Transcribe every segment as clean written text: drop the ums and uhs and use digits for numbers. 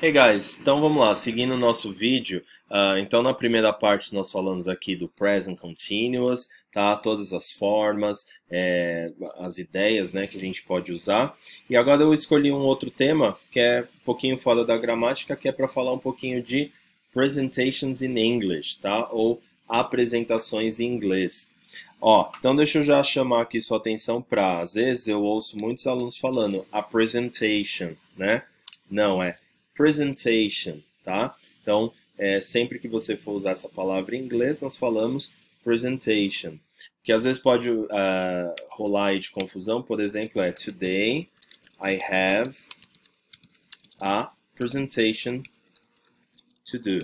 Hey guys, então vamos lá, seguindo o nosso vídeo, então na primeira parte nós falamos aqui do Present Continuous, tá? Todas as formas, as ideias, né, que a gente pode usar. E agora eu escolhi um outro tema que é um pouquinho fora da gramática, que é para falar um pouquinho de Presentations in English, tá? Ou apresentações em inglês. Ó, então deixa eu já chamar aqui sua atenção para, às vezes eu ouço muitos alunos falando a presentation, né? Não, é presentation, tá? Então, sempre que você for usar essa palavra em inglês, nós falamos presentation. Que às vezes pode rolar aí de confusão, por exemplo, Today I have a presentation to do.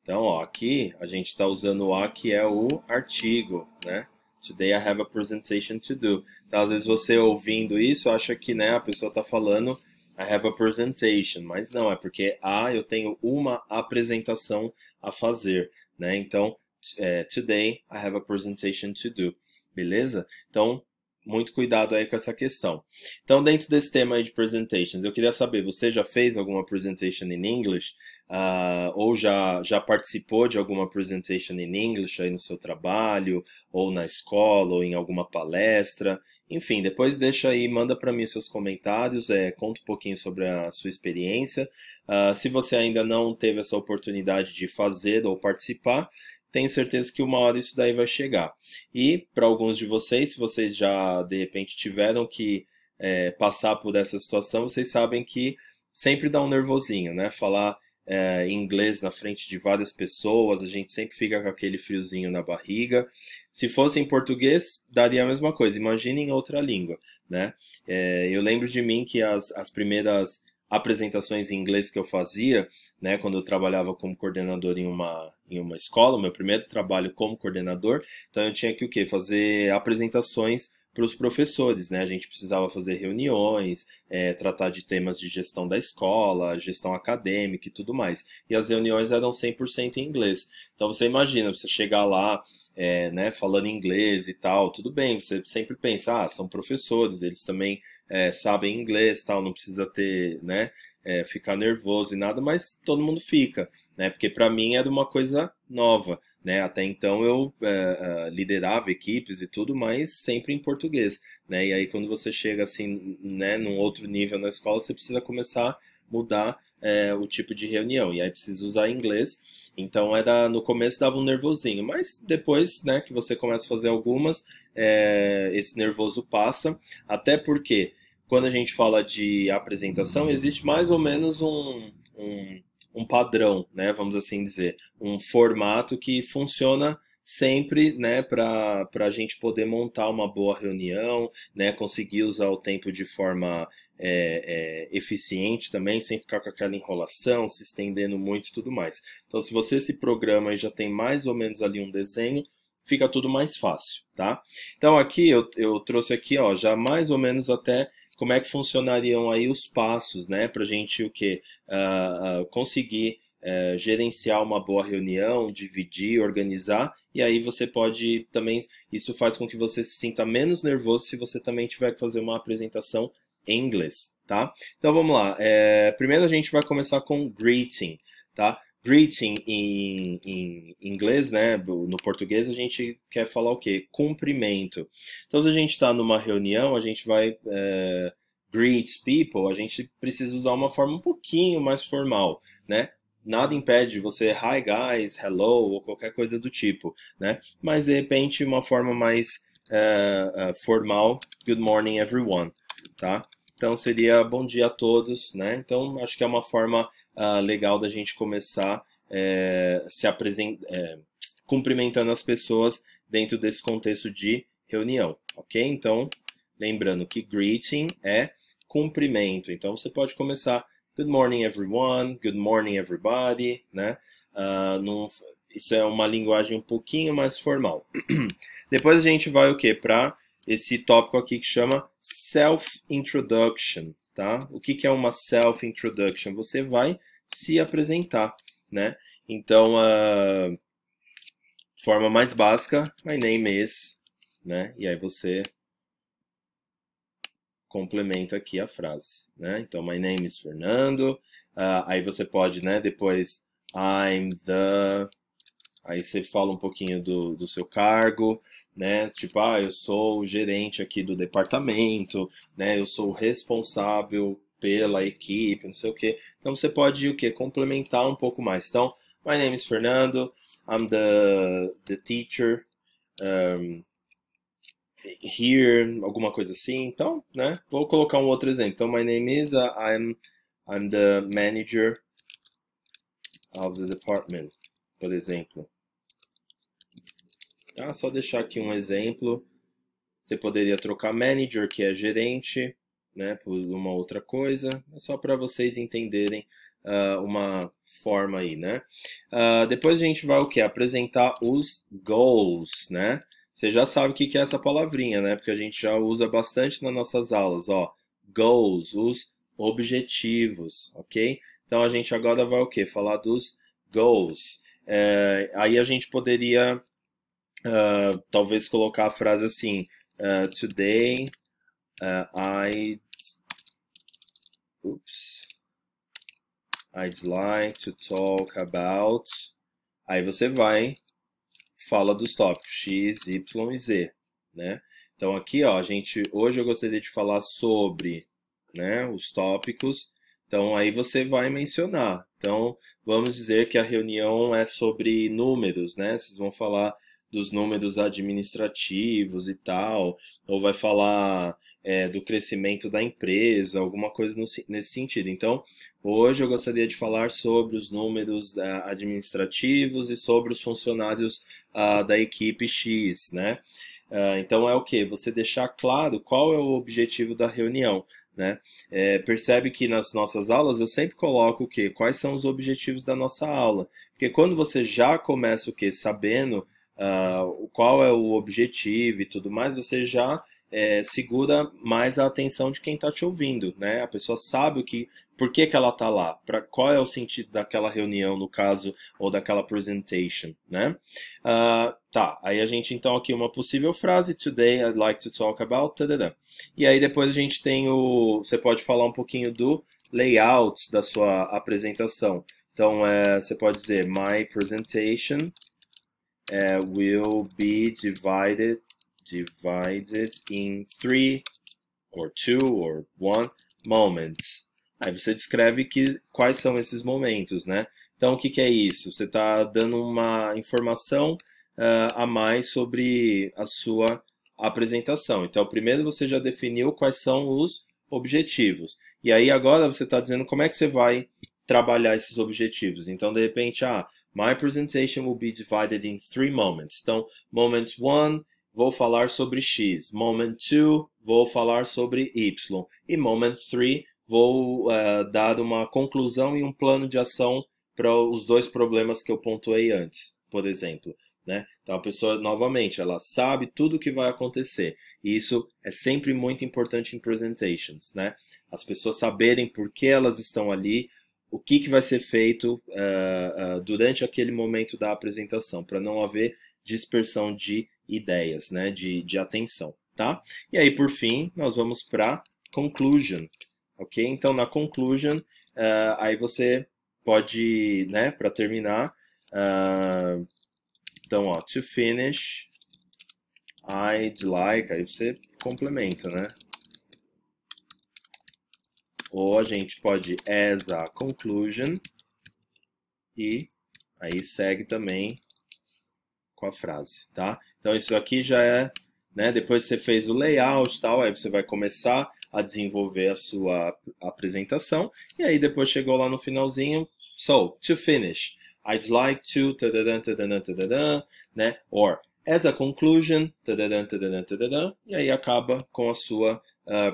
Então, ó, aqui a gente está usando o a que é o artigo, né? Today I have a presentation to do. Então, às vezes você ouvindo isso acha que, né, a pessoa está falando I have a presentation, mas não, é porque eu tenho uma apresentação a fazer, né? Então, today I have a presentation to do, beleza? Então, muito cuidado aí com essa questão. Então, dentro desse tema aí de presentations, eu queria saber, você já fez alguma presentation in English? Ou já participou de alguma presentation in English aí no seu trabalho, ou na escola, ou em alguma palestra? Enfim, depois deixa aí, manda para mim seus comentários, conta um pouquinho sobre a sua experiência. Se você ainda não teve essa oportunidade de fazer ou participar, tenho certeza que uma hora isso daí vai chegar. E para alguns de vocês, se vocês já de repente tiveram que passar por essa situação, vocês sabem que sempre dá um nervosinho, né? Falar inglês na frente de várias pessoas, a gente sempre fica com aquele friozinho na barriga. Se fosse em português, daria a mesma coisa. Imagine em outra língua, né? Eu lembro de mim que as primeiras apresentações em inglês que eu fazia, né, quando eu trabalhava como coordenador em uma escola, o meu primeiro trabalho como coordenador, então eu tinha que o quê? Fazer apresentações para os professores, né? A gente precisava fazer reuniões, tratar de temas de gestão da escola, gestão acadêmica e tudo mais. E as reuniões eram 100% em inglês. Então você imagina, você chegar lá, né, falando inglês e tal, tudo bem, você sempre pensa, são professores, eles também sabem inglês, tal, não precisa ter, né, ficar nervoso e nada, mas todo mundo fica, né, porque para mim era uma coisa nova, né, até então eu liderava equipes e tudo, mas sempre em português, né, e aí quando você chega assim, né, num outro nível na escola, você precisa começar a mudar o tipo de reunião, e aí precisa usar inglês, então no começo dava um nervosinho, mas depois, né, que você começa a fazer algumas, esse nervoso passa, até porque quando a gente fala de apresentação, existe mais ou menos um padrão, né, vamos assim dizer, um formato que funciona sempre, né, para a gente poder montar uma boa reunião, né, conseguir usar o tempo de forma eficiente também, sem ficar com aquela enrolação, se estendendo muito e tudo mais. Então, se você se programa e já tem mais ou menos ali um desenho, fica tudo mais fácil, tá? Então, aqui eu trouxe aqui, ó, já mais ou menos até como é que funcionariam aí os passos, né, para a gente o quê? Conseguir gerenciar uma boa reunião, dividir, organizar, e aí você pode também, isso faz com que você se sinta menos nervoso se você também tiver que fazer uma apresentação em inglês, tá? Então vamos lá. Primeiro a gente vai começar com greeting, tá? Greeting em inglês, né? No português a gente quer falar o quê? Cumprimento. Então se a gente está numa reunião, a gente vai greet people, a gente precisa usar uma forma um pouquinho mais formal, né? Nada impede você hi guys, hello ou qualquer coisa do tipo, né? Mas de repente uma forma mais formal, good morning everyone, tá? Então seria bom dia a todos, né? Então acho que é uma forma legal da gente começar cumprimentando as pessoas dentro desse contexto de reunião, ok? Então, lembrando que greeting é cumprimento. Então você pode começar good morning everyone, good morning everybody, né? Isso é uma linguagem um pouquinho mais formal. Depois a gente vai o quê? Para esse tópico aqui que chama self-introduction, tá? O que é uma self-introduction? Você vai se apresentar, né? Então, a forma mais básica, my name is, né? E aí você complementa aqui a frase, né? Então, my name is Fernando, Aí você pode, né, depois, I'm the... Aí você fala um pouquinho do seu cargo, né? Tipo, eu sou o gerente aqui do departamento, né? Eu sou o responsável pela equipe, não sei o quê. Então você pode o quê? Complementar um pouco mais. Então, my name is Fernando, I'm the teacher here, alguma coisa assim. Então, né? Vou colocar um outro exemplo. Então, my name is, I'm the manager of the department, por exemplo. Tá? Só deixar aqui um exemplo. Você poderia trocar manager, que é gerente, né, por uma outra coisa. É só para vocês entenderem uma forma aí, né? Depois a gente vai o quê? Apresentar os goals, né? Você já sabe o que é essa palavrinha, né? Porque a gente já usa bastante nas nossas aulas, ó. Goals, os objetivos, ok? Então a gente agora vai o quê? Falar dos goals. Aí a gente poderia talvez colocar a frase assim, today I'd like to talk about. Aí você vai, fala dos tópicos X, Y e Z, né? Então aqui, ó, hoje eu gostaria de falar sobre, né, os tópicos. Então aí você vai mencionar. Então vamos dizer que a reunião é sobre números, né? Vocês vão falar dos números administrativos e tal, ou vai falar do crescimento da empresa, alguma coisa nesse sentido. Então, hoje eu gostaria de falar sobre os números administrativos e sobre os funcionários da equipe X, né? Então é o que? Você deixar claro qual é o objetivo da reunião. Né? Percebe que nas nossas aulas eu sempre coloco o quê? Quais são os objetivos da nossa aula? Porque quando você já começa o quê? Sabendo qual é o objetivo e tudo mais, você já segura mais a atenção de quem está te ouvindo, né? A pessoa sabe por que ela está lá, qual é o sentido daquela reunião, no caso, ou daquela presentation, né? Tá, aí a gente então aqui uma possível frase, today I'd like to talk about, tadadã. E aí depois a gente tem você pode falar um pouquinho do layout da sua apresentação. Então você pode dizer, my presentation will be divided in 3 or 2 or 1 moments. Aí você descreve quais são esses momentos, né? Então, o que é isso? Você está dando uma informação a mais sobre a sua apresentação. Então, primeiro você já definiu quais são os objetivos. E aí, agora você está dizendo como é que você vai trabalhar esses objetivos. Então, de repente, my presentation will be divided in 3 moments. Então, moment 1, vou falar sobre X. Moment 2, vou falar sobre Y. E moment 3, vou dar uma conclusão e um plano de ação para os dois problemas que eu pontuei antes, por exemplo. Né? Então, a pessoa, novamente, ela sabe tudo o que vai acontecer. E isso é sempre muito importante em presentations. Né? As pessoas saberem por que elas estão ali, o que vai ser feito durante aquele momento da apresentação, para não haver dispersão de ideias, né, de atenção, tá? E aí, por fim, nós vamos para conclusion, ok? Então, na conclusion, aí você pode, né, para terminar, então, ó, to finish, I'd like, aí você complementa, né? Ou a gente pode as a conclusion e aí segue também com a frase, tá? Então isso aqui já é, né? Depois que você fez o layout e tal, aí você vai começar a desenvolver a sua apresentação e aí depois chegou lá no finalzinho, so, to finish, I'd like to, tadadã, tadadã, tadadã, né? Or, as a conclusion, tadadã, tadadã, tadadã, e aí acaba com a sua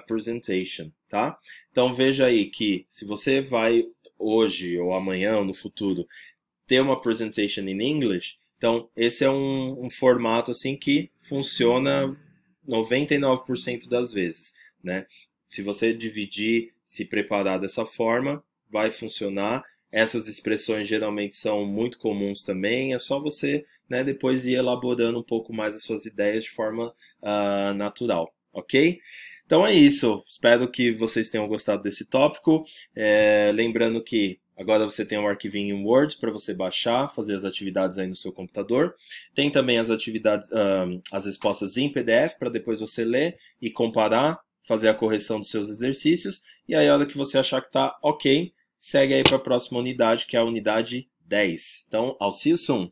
presentation, tá? Então veja aí que se você vai hoje ou amanhã ou no futuro ter uma presentation in English, então esse é um formato assim que funciona 99% das vezes, né? Se você dividir, se preparar dessa forma, vai funcionar. Essas expressões geralmente são muito comuns também, é só você, né, depois ir elaborando um pouco mais as suas ideias de forma natural, ok? Então é isso. Espero que vocês tenham gostado desse tópico. Lembrando que agora você tem um arquivinho em Word para você baixar, fazer as atividades aí no seu computador. Tem também as atividades, as respostas em PDF para depois você ler e comparar, fazer a correção dos seus exercícios. E aí, a hora que você achar que está ok, segue aí para a próxima unidade, que é a unidade 10. Então, I'll see you soon.